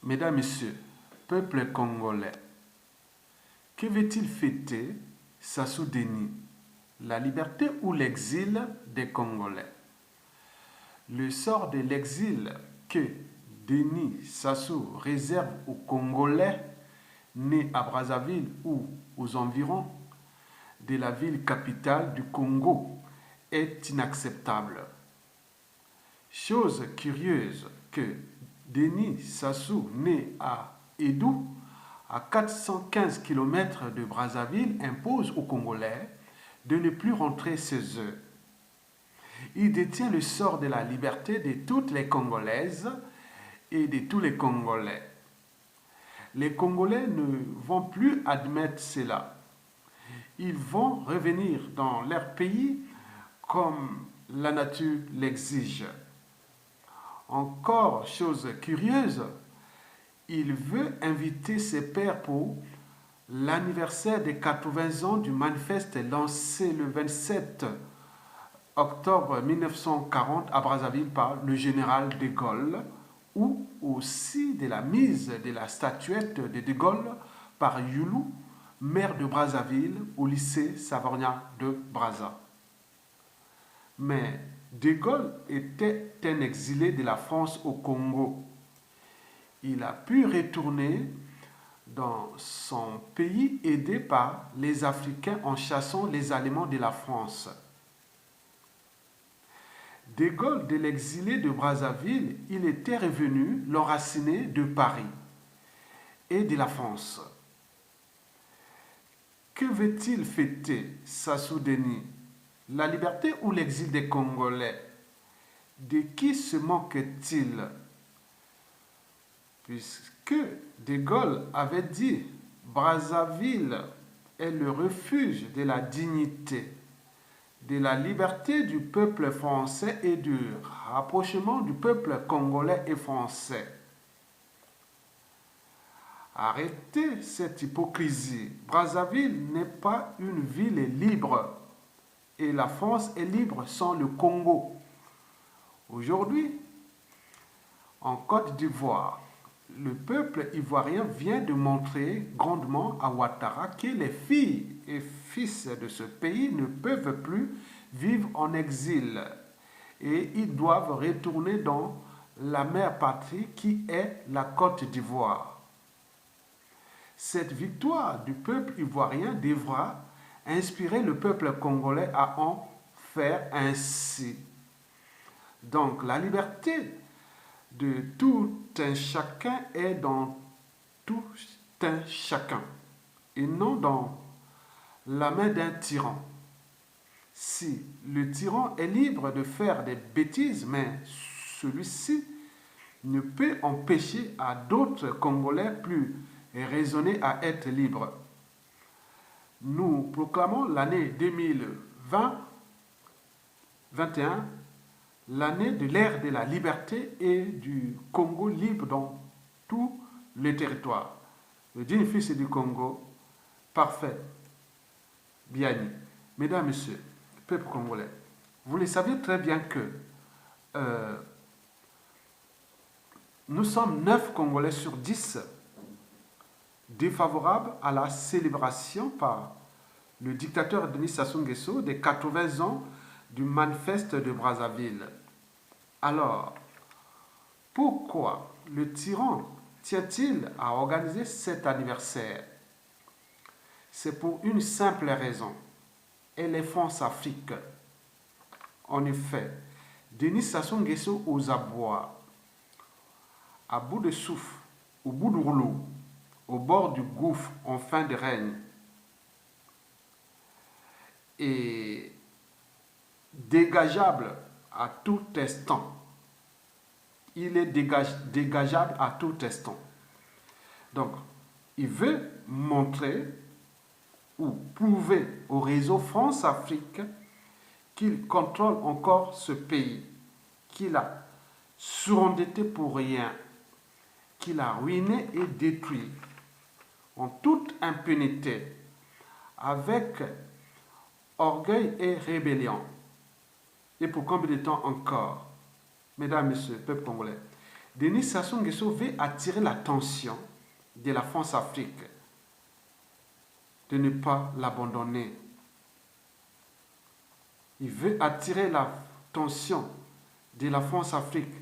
Mesdames, Messieurs, peuple congolais, que veut-il fêter Sassou Deni? La liberté ou l'exil des Congolais? Le sort de l'exil que Denis Sassou réserve aux Congolais nés à Brazzaville ou aux environs de la ville capitale du Congo est inacceptable. Chose curieuse que Denis Sassou, né à Edou, à 415 km de Brazzaville, impose aux Congolais de ne plus rentrer chez eux. Il détient le sort de la liberté de toutes les Congolaises et de tous les Congolais. Les Congolais ne vont plus admettre cela. Ils vont revenir dans leur pays comme la nature l'exige. Encore chose curieuse, il veut inviter ses pairs pour l'anniversaire des 80 ans du manifeste lancé le 27 octobre 1940 à Brazzaville par le général de Gaulle, ou aussi de la mise de la statuette de De Gaulle par Youlou, maire de Brazzaville, au lycée Savonia de Brazza. Mais De Gaulle était un exilé de la France au Congo. Il a pu retourner dans son pays aidé par les Africains en chassant les Allemands de la France. De Gaulle, de l'exilé de Brazzaville, il était revenu l'enraciné de Paris et de la France. Que veut-il fêter, Sassou Deni? La liberté ou l'exil des Congolais? De qui se moque-t-il? Puisque De Gaulle avait dit Brazzaville est le refuge de la dignité, de la liberté du peuple français et du rapprochement du peuple congolais et français. Arrêtez cette hypocrisie. Brazzaville n'est pas une ville libre et la France est libre sans le Congo. Aujourd'hui, en Côte d'Ivoire, le peuple ivoirien vient de montrer grandement à Ouattara que les filles et fils de ce pays ne peuvent plus vivre en exil et ils doivent retourner dans la mère patrie qui est la Côte d'Ivoire. Cette victoire du peuple ivoirien devra inspirer le peuple congolais à en faire ainsi. Donc la liberté de tout un chacun est dans tout un chacun et non dans la main d'un tyran. Si le tyran est libre de faire des bêtises, mais celui-ci ne peut empêcher à d'autres Congolais plus raisonnés à être libres. Nous proclamons l'année 2020-21 l'année de l'ère de la liberté et du Congo libre dans tous les territoires. Le digne fils du Congo, parfait, Biani. Mesdames, Messieurs, peuple congolais, vous le savez très bien que nous sommes 9 Congolais sur 10 défavorables à la célébration par le dictateur Denis Sassou Nguesso des 80 ans du manifeste de Brazzaville. Alors, pourquoi le tyran tient-il à organiser cet anniversaire? C'est pour une simple raison. Éléphants Afrique. En effet, Denis Sassou Nguesso aux abois, à bout de souffle, au bout du rouleau, au bord du gouffre en fin de règne, et dégageable à tout instant. Il est dégageable à tout instant. Donc, il veut montrer ou prouver au réseau France-Afrique qu'il contrôle encore ce pays, qu'il a surendetté pour rien, qu'il a ruiné et détruit en toute impunité, avec orgueil et rébellion. Et pour combien de temps encore? Mesdames, Messieurs, peuple congolais, Denis Sassou Nguesso veut attirer l'attention de la France-Afrique, de ne pas l'abandonner. Il veut attirer l'attention de la France-Afrique,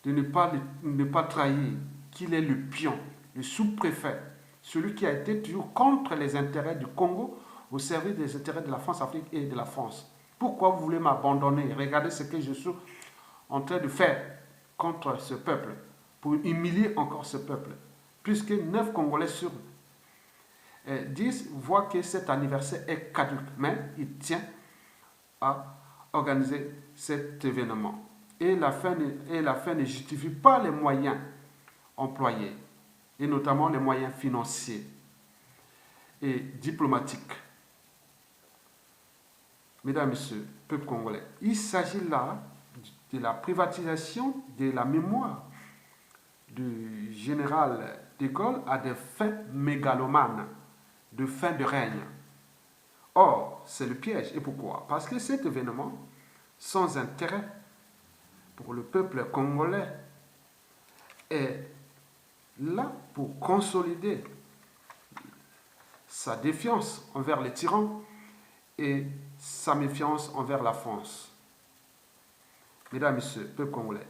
de ne pas trahir qu'il est le pion, le sous-préfet, celui qui a été toujours contre les intérêts du Congo au service des intérêts de la France-Afrique et de la France. Pourquoi vous voulez m'abandonner? Regardez ce que je suis en train de faire contre ce peuple, pour humilier encore ce peuple. Puisque 9 Congolais sur 10 voient que cet anniversaire est caduc, mais il tient à organiser cet événement. Et la fin ne justifie pas les moyens employés, et notamment les moyens financiers et diplomatiques. Mesdames, Messieurs, peuple congolais, il s'agit là de la privatisation de la mémoire du général de Gaulle à des fins mégalomanes, de fin de règne. Or, c'est le piège. Et pourquoi? Parce que cet événement, sans intérêt pour le peuple congolais, est là pour consolider sa défiance envers les tyrans et sa méfiance envers la France. Mesdames, Messieurs, peuple congolais,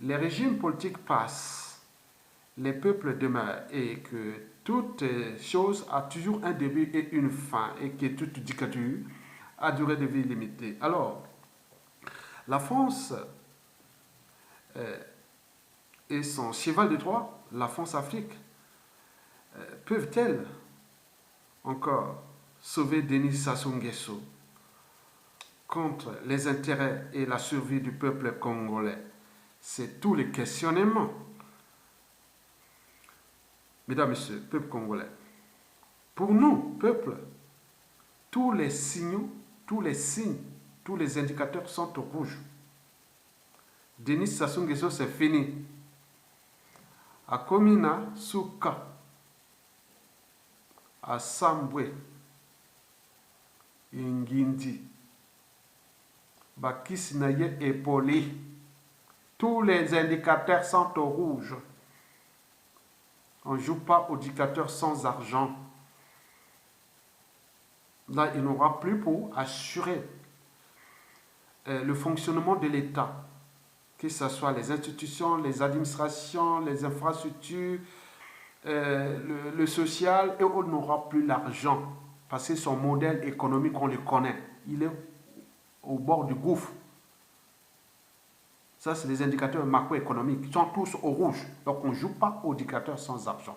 les régimes politiques passent, les peuples demeurent et que toute chose a toujours un début et une fin et que toute dictature a durée de vie limitée. Alors, la France et son cheval de Troie, la France-Afrique, peuvent-elles encore sauver Denis Sassou Nguesso contre les intérêts et la survie du peuple congolais? C'est tous les questionnements. Mesdames, Messieurs, peuple congolais, pour nous, peuple, tous les signaux, tous les signes, tous les indicateurs sont au rouge. Denis Sassou Nguesso, c'est fini. À Komina, Souka, à Sambwe, Ngindi, Bakisinaye et Poli, tous les indicateurs sont au rouge. On ne joue pas aux dictateurs sans argent. Là, il n'aura plus pour assurer le fonctionnement de l'État, que ce soit les institutions, les administrations, les infrastructures, le social, et on n'aura plus l'argent. Parce que son modèle économique, on le connaît. Il est au bord du gouffre. Ça, c'est les indicateurs macroéconomiques. Ils sont tous au rouge. Donc, on ne joue pas aux dictateurs sans argent.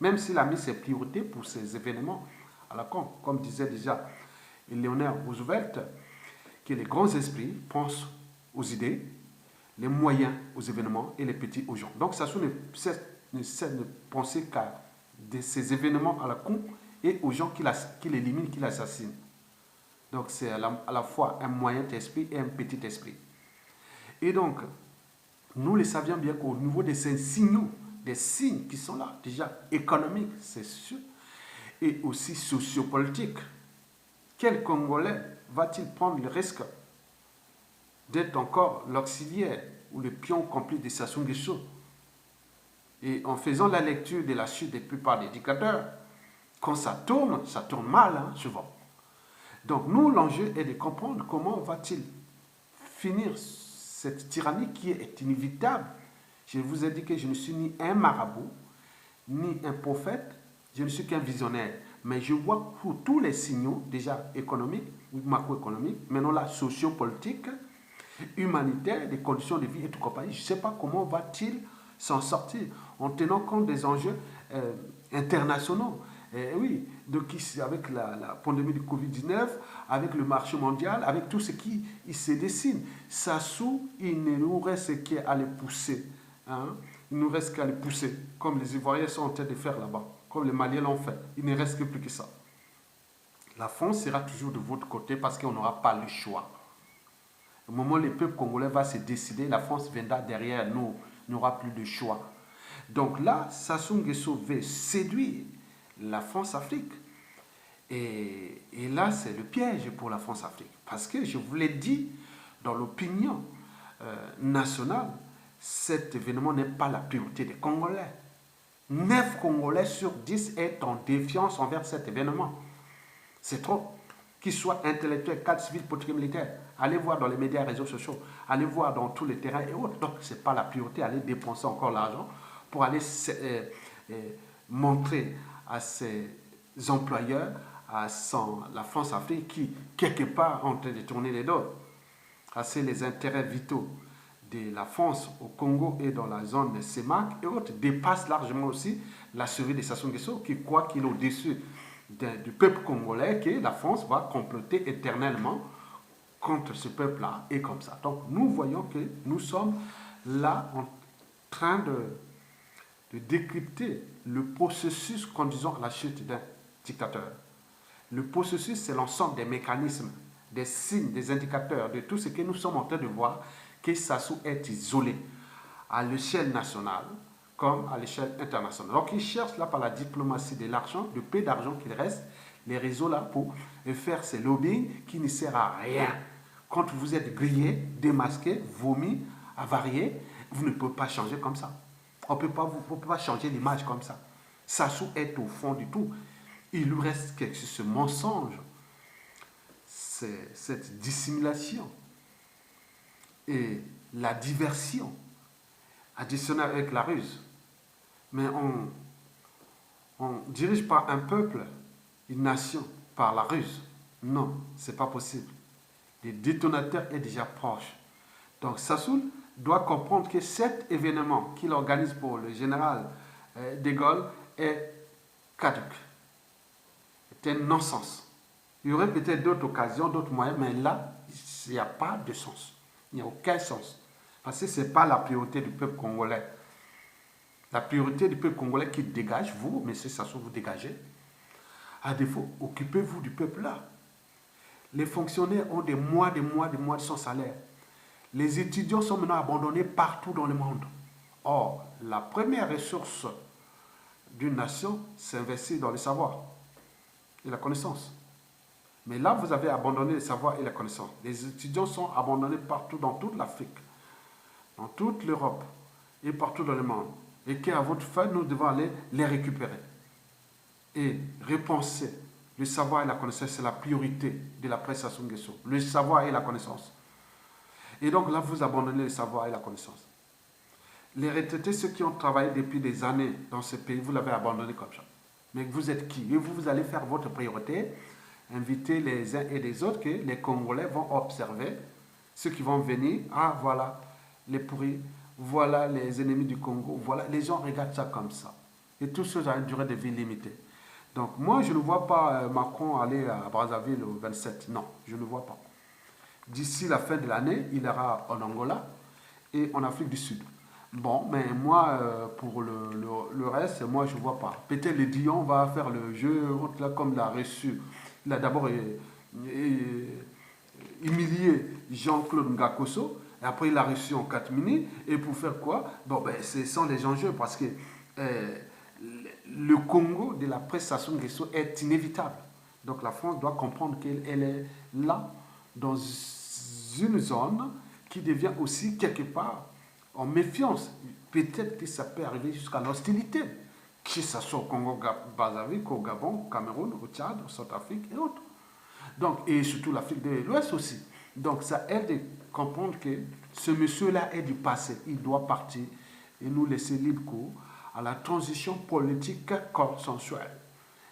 Même s'il a mis ses priorités pour ces événements à la con. Comme disait déjà Eleanor Roosevelt, que les grands esprits pensent aux idées, les moyens aux événements et les petits aux gens. Donc, Sassou ne cesse de penser qu'à ces événements à la con et aux gens qu'il élimine, qu'il assassine. Donc, c'est à la fois un moyen d'esprit et un petit esprit. Et donc, nous le savions bien qu'au niveau de ces signaux, des signes qui sont là, déjà économiques, c'est sûr, et aussi sociopolitiques, quel Congolais va-t-il prendre le risque d'être encore l'auxiliaire ou le pion complice de Sassou Nguesso? Et en faisant la lecture de la chute des plupart des dictateurs, quand ça tourne mal, hein, souvent. Donc nous, l'enjeu est de comprendre comment va-t-il finir cette tyrannie qui est inévitable. Je vous ai dit que je ne suis ni un marabout, ni un prophète, je ne suis qu'un visionnaire. Mais je vois pour tous les signaux, déjà économiques ou macroéconomiques, maintenant là, sociopolitiques, humanitaires, des conditions de vie et tout compagnie. Je ne sais pas comment va-t-il s'en sortir en tenant compte des enjeux internationaux. Oui, donc avec la pandémie du Covid-19, avec le marché mondial, avec tout ce qui se dessine. Sassou, il ne nous reste qu'à les pousser. Hein? Il ne nous reste qu'à les pousser, comme les Ivoiriens sont en train de faire là-bas, comme les Maliens l'ont fait. Il ne reste que plus que ça. La France sera toujours de votre côté parce qu'on n'aura pas le choix. Au moment où le peuple congolais va se décider, la France viendra derrière nous. Il n'y aura plus de choix. Donc là, Sassou Nguesso veut séduire la France-Afrique. Et là, c'est le piège pour la France-Afrique. Parce que je vous l'ai dit, dans l'opinion nationale, cet événement n'est pas la priorité des Congolais. 9 Congolais sur 10 est en défiance envers cet événement. C'est trop. Qu'ils soient intellectuels, cadres civils, politiques, militaires. Allez voir dans les médias et réseaux sociaux. Allez voir dans tous les terrains et autres. Donc, ce n'est pas la priorité, aller dépenser encore l'argent pour aller montrer à ses employeurs, la France-Afrique, qui, quelque part, en train de tourner les dos. C'est les intérêts vitaux de la France au Congo et dans la zone de CEMAC et autres dépassent largement aussi la survie de Sassou Nguesso qui croit qu'il est au-dessus du peuple congolais, que la France va comploter éternellement contre ce peuple-là et comme ça. Donc nous voyons que nous sommes là en train de décrypter le processus conduisant à la chute d'un dictateur. Le processus, c'est l'ensemble des mécanismes, des signes, des indicateurs, de tout ce que nous sommes en train de voir, que Sassou est isolé à l'échelle nationale comme à l'échelle internationale. Donc il cherche là par la diplomatie de l'argent, le peu d'argent qu'il reste, les réseaux là pour faire ces lobbying qui ne sert à rien. Quand vous êtes grillé, démasqué, vomi, avarié, vous ne pouvez pas changer comme ça. On ne peut pas changer l'image comme ça. Sassou est au fond du tout. Il lui reste ce mensonge, cette dissimulation et la diversion additionnée avec la ruse. Mais on ne dirige pas un peuple, une nation, par la ruse. Non, ce n'est pas possible. Le détonateur est déjà proche. Donc Sassou doit comprendre que cet événement qu'il organise pour le général de Gaulle est caduc. C'est un non-sens. Il y aurait peut-être d'autres occasions, d'autres moyens, mais là, il n'y a pas de sens. Il n'y a aucun sens. Parce que ce n'est pas la priorité du peuple congolais. La priorité du peuple congolais qui dégage, vous, M. Sassou, vous dégagez. À défaut, occupez-vous du peuple là. Les fonctionnaires ont des mois de son salaire. Les étudiants sont maintenant abandonnés partout dans le monde. Or, la première ressource d'une nation, c'est investir dans le savoir et la connaissance. Mais là, vous avez abandonné le savoir et la connaissance. Les étudiants sont abandonnés partout dans toute l'Afrique, dans toute l'Europe et partout dans le monde. Et qu'à votre fin, nous devons aller les récupérer. Et repenser le savoir et la connaissance, c'est la priorité de la presse Sassou Nguesso. Le savoir et la connaissance. Et donc là, vous abandonnez le savoir et la connaissance. Les retraités, ceux qui ont travaillé depuis des années dans ce pays, vous l'avez abandonné comme ça. Mais vous êtes qui? Et vous allez faire votre priorité, inviter les uns et les autres, que les Congolais vont observer, ceux qui vont venir, ah voilà les pourris, voilà les ennemis du Congo, voilà, les gens regardent ça comme ça. Et tout ça a une durée de vie limitée. Donc moi, je ne vois pas Macron aller à Brazzaville au 27, non, je ne vois pas. D'ici la fin de l'année, il ira en Angola et en Afrique du Sud. Bon, mais moi, pour le reste, moi, je ne vois pas. Peut-être le Dion va faire le jeu, là, comme il a reçu. Il a d'abord humilié Jean-Claude Ngakosso, et après il a reçu en 4 minutes. Et pour faire quoi? Bon, ben, ce sont les enjeux, parce que le Congo de la presse Sassou Nguesso est inévitable. Donc la France doit comprendre qu'elle est là, dans une zone qui devient aussi quelque part en méfiance. Peut-être que ça peut arriver jusqu'à l'hostilité, que ce soit au Congo-Brazzaville, au Gabon, au Cameroun, au Tchad, au Centrafrique et autres. Donc, et surtout l'Afrique de l'Ouest aussi. Donc ça aide de comprendre que ce monsieur-là est du passé. Il doit partir et nous laisser libre cours à la transition politique consensuelle.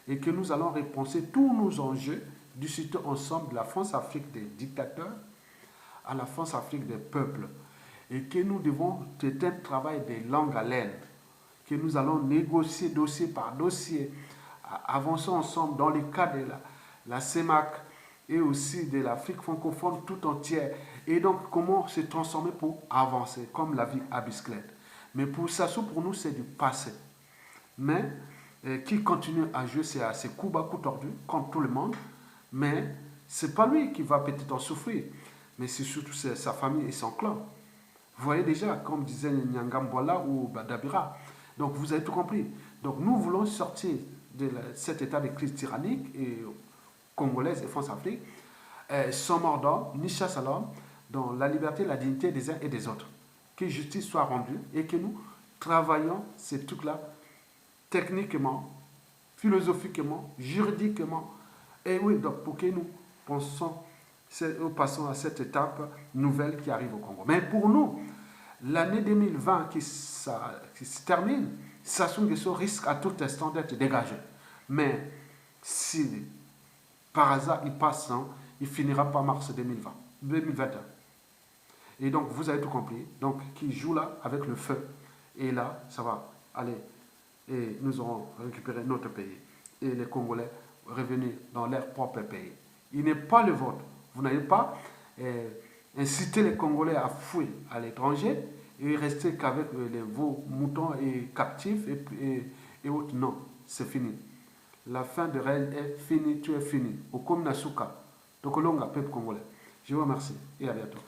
Et que nous allons repenser tous nos enjeux du site ensemble de la France-Afrique des dictateurs à la France-Afrique des peuples. Et que nous devons, c'est un travail de longue haleine, que nous allons négocier dossier par dossier, avancer ensemble dans le cas de la CEMAC et aussi de l'Afrique francophone tout entière. Et donc, comment se transformer pour avancer, comme la vie à bicyclette. Mais pour Sassou, pour nous, c'est du passé. Mais qui continue à jouer ses coups bas, coups tordus, comme tout le monde. Mais ce n'est pas lui qui va peut-être en souffrir, mais c'est surtout sa famille et son clan. Vous voyez déjà, comme disait Nyangambola ou Badabira. Donc vous avez tout compris. Donc nous voulons sortir de cet état de crise tyrannique et congolaise et France-Afrique, sans mort d'homme, ni chasse à l'homme, dans la liberté et la dignité des uns et des autres. que justice soit rendue et que nous travaillons ces trucs-là techniquement, philosophiquement, juridiquement. Et oui, donc pour que nous passons à cette étape nouvelle qui arrive au Congo. Mais pour nous, l'année 2020 qui se termine, Sassou Nguesso risque à tout instant d'être dégagé. Mais si par hasard il passe, hein, il finira par mars 2021. Et donc vous avez tout compris. Donc qui joue là avec le feu. Et là, ça va aller. Et nous aurons récupéré notre pays. Et les Congolais revenus dans leur propre pays. Il n'est pas le vôtre. Vous n'avez pas incité les Congolais à fuir à l'étranger et rester qu'avec vos moutons et captifs et autres. Non, c'est fini. La fin de règne est finie, tu es fini. Au Kom Nasuka, Tokolonga, peuple congolais. Je vous remercie et à bientôt.